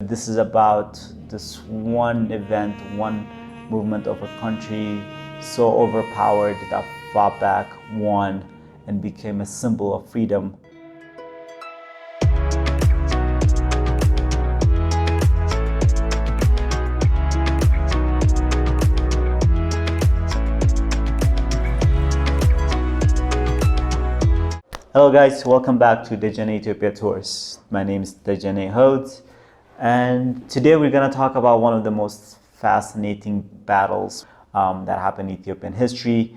This is about this one event, one movement of a country so overpowered that fought back, won, and became a symbol of freedom. Hello guys, welcome back to Dejane Ethiopia Tours. My name is Dejane Hodes, and today we're going to talk about one of the most fascinating battles that happened in Ethiopian history.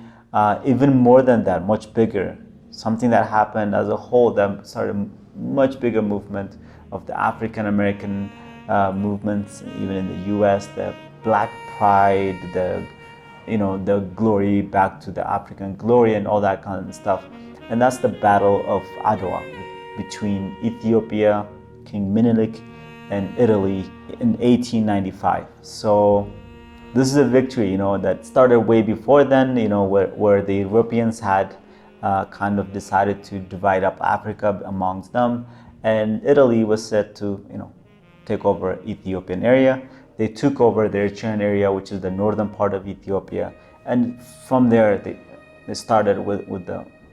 Even more than that, much bigger. Something that happened as a whole that started a much bigger movement of the African American movements, even in the US, the Black Pride, the glory back to the African glory and all that kind of stuff. And that's the Battle of Adwa between Ethiopia, King Menilek, and Italy in 1895. So this is a victory, that started way before then, where the Europeans had kind of decided to divide up Africa amongst them, and Italy was set to, take over Ethiopian area. They took over the Eritrean area, which is the northern part of Ethiopia, and from there they started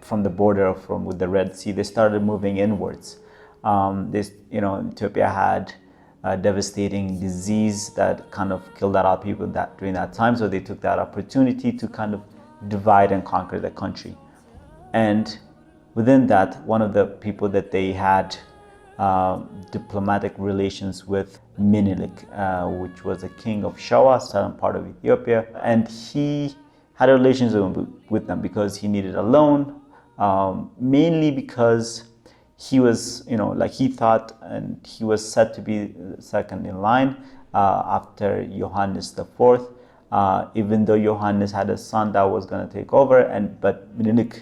from the border with the Red Sea. They started moving inwards. Ethiopia had a devastating disease that kind of killed a lot of people during that time. So they took that opportunity to kind of divide and conquer the country. And within that, one of the people that they had diplomatic relations with, Menilek, which was a king of Shawa, southern part of Ethiopia, and he had a relationship with them because he needed a loan. Mainly because he was, he thought, and he was said to be second in line after Johannes IV, even though Johannes had a son that was going to take over, but Menilek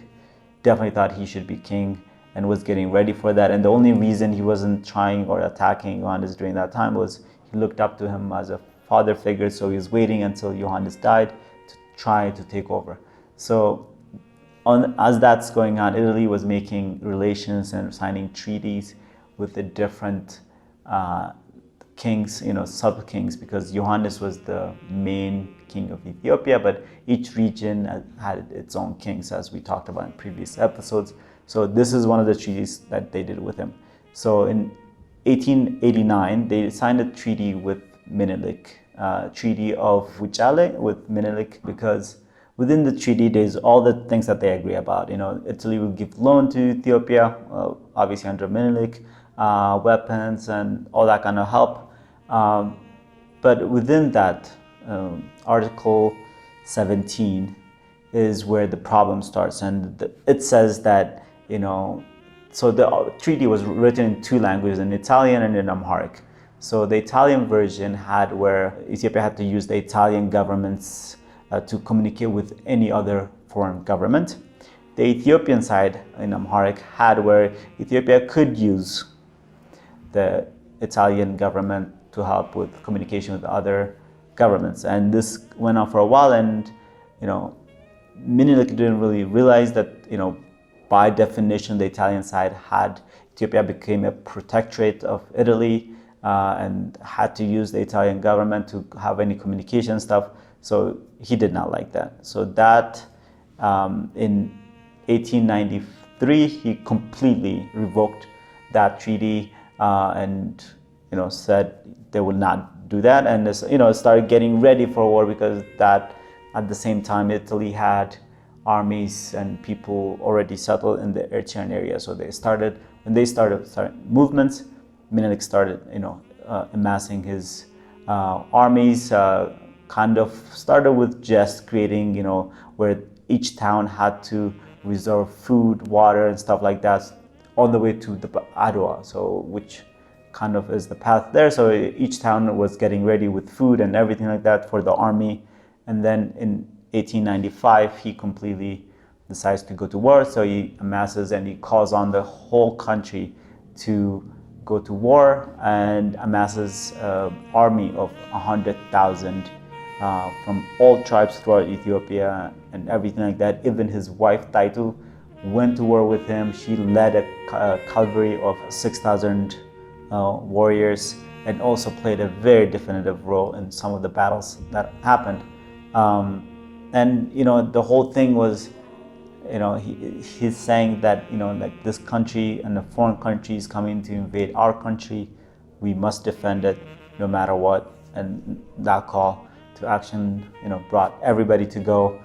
definitely thought he should be king and was getting ready for that. And the only reason he wasn't trying or attacking Johannes during that time was he looked up to him as a father figure, so he was waiting until Johannes died to try to take over. So as that's going on, Italy was making relations and signing treaties with the different kings, sub-kings, because Johannes was the main king of Ethiopia, but each region had its own kings, as we talked about in previous episodes. So this is one of the treaties that they did with him. So in 1889, they signed a treaty with Menilek, Treaty of Wuchale with Menilek, because within the treaty, there's all the things that they agree about. Italy will give loan to Ethiopia, obviously under Menilek, weapons and all that kind of help. But within that, Article 17 is where the problem starts. And it says that, so the treaty was written in two languages, in Italian and in Amharic. So the Italian version had where Ethiopia had to use the Italian government's to communicate with any other foreign government. The Ethiopian side in Amharic had where Ethiopia could use the Italian government to help with communication with other governments. And this went on for a while, and Menilek didn't really realize that, by definition, the Italian side had Ethiopia became a protectorate of Italy and had to use the Italian government to have any communication stuff. So he did not like that. So that in 1893, he completely revoked that treaty and said they would not do that, and started getting ready for war, because that at the same time Italy had armies and people already settled in the Eritrean area. So when they started movements, Menilek started amassing his armies. Kind of started with just creating, where each town had to reserve food, water, and stuff like that, all the way to the Adwa, so which kind of is the path there. So each town was getting ready with food and everything like that for the army. And then in 1895, he completely decides to go to war. So he amasses and he calls on the whole country to go to war, and amasses an army of 100,000 from all tribes throughout Ethiopia and everything like that. Even his wife Taitu went to war with him. She led a cavalry of 6,000 warriors, and also played a very definitive role in some of the battles that happened. And the whole thing was, he's saying that like this country and the foreign country is coming to invade our country, we must defend it no matter what. And that call to action brought everybody to go,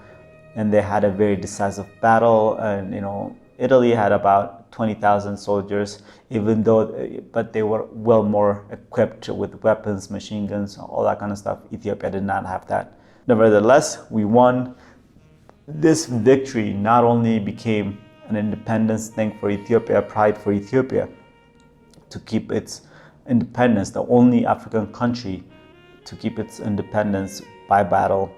and they had a very decisive battle. And Italy had about 20,000 soldiers, but they were well more equipped with weapons, machine guns, all that kind of stuff. Ethiopia did not have that. Nevertheless, we won. This victory not only became an independence thing for Ethiopia, pride for Ethiopia to keep its independence, the only African country to keep its independence by battle,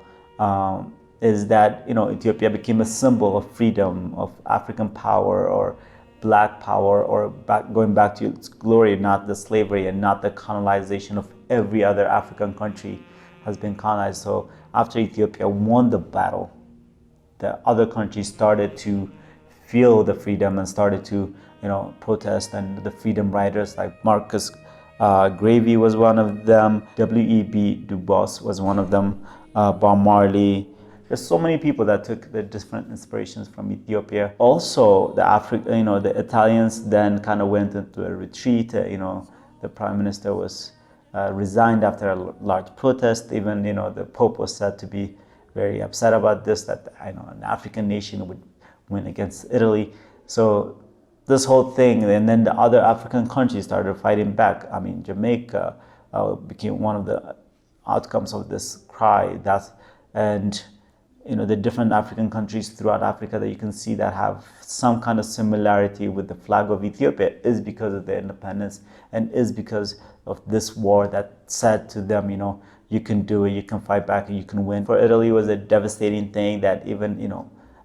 is that Ethiopia became a symbol of freedom, of African power, or black power, or going back to its glory, not the slavery and not the colonization of every other African country has been colonized. So after Ethiopia won the battle, the other countries started to feel the freedom and started to protest, and the freedom riders like Marcus Garvey was one of them, W.E.B. Du Bois was one of them, Bob Marley. There's so many people that took the different inspirations from Ethiopia. Also, the Italians then kind of went into a retreat. The prime minister was resigned after a large protest. Even the Pope was said to be very upset about this, that an African nation would win against Italy. So this whole thing, and then the other African countries started fighting back. I mean, Jamaica became one of the outcomes of this cry. And the different African countries throughout Africa that you can see that have some kind of similarity with the flag of Ethiopia is because of their independence, and is because of this war that said to them, you can do it, you can fight back, and you can win. For Italy, it was a devastating thing that even,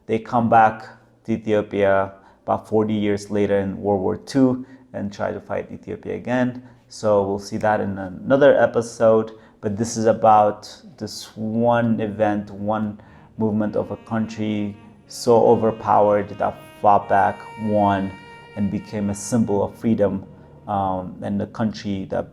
they come back to Ethiopia about 40 years later in World War II and try to fight Ethiopia again. So we'll see that in another episode. But this is about this one event, one movement of a country so overpowered that fought back, won, and became a symbol of freedom, and the country that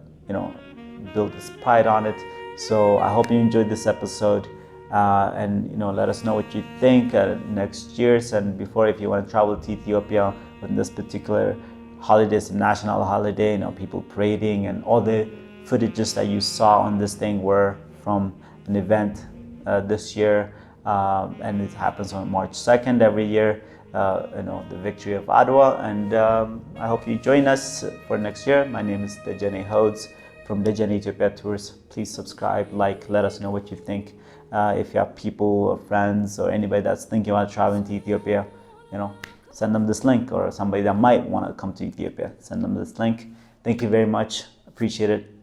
built its pride on it. So I hope you enjoyed this episode, and let us know what you think next year's. And before, if you want to travel to Ethiopia on this particular holiday, it's a national holiday, people parading, and all the footages that you saw on this thing were from an event this year, and it happens on March 2nd every year, the victory of Adwa. And I hope you join us for next year. My name is Dejane Hodes from Dejane Ethiopia Tours. Please subscribe, let us know what you think. If you have people or friends or anybody that's thinking about traveling to Ethiopia, send them this link, or somebody that might want to come to Ethiopia, send them this link. Thank you very much. Appreciate it.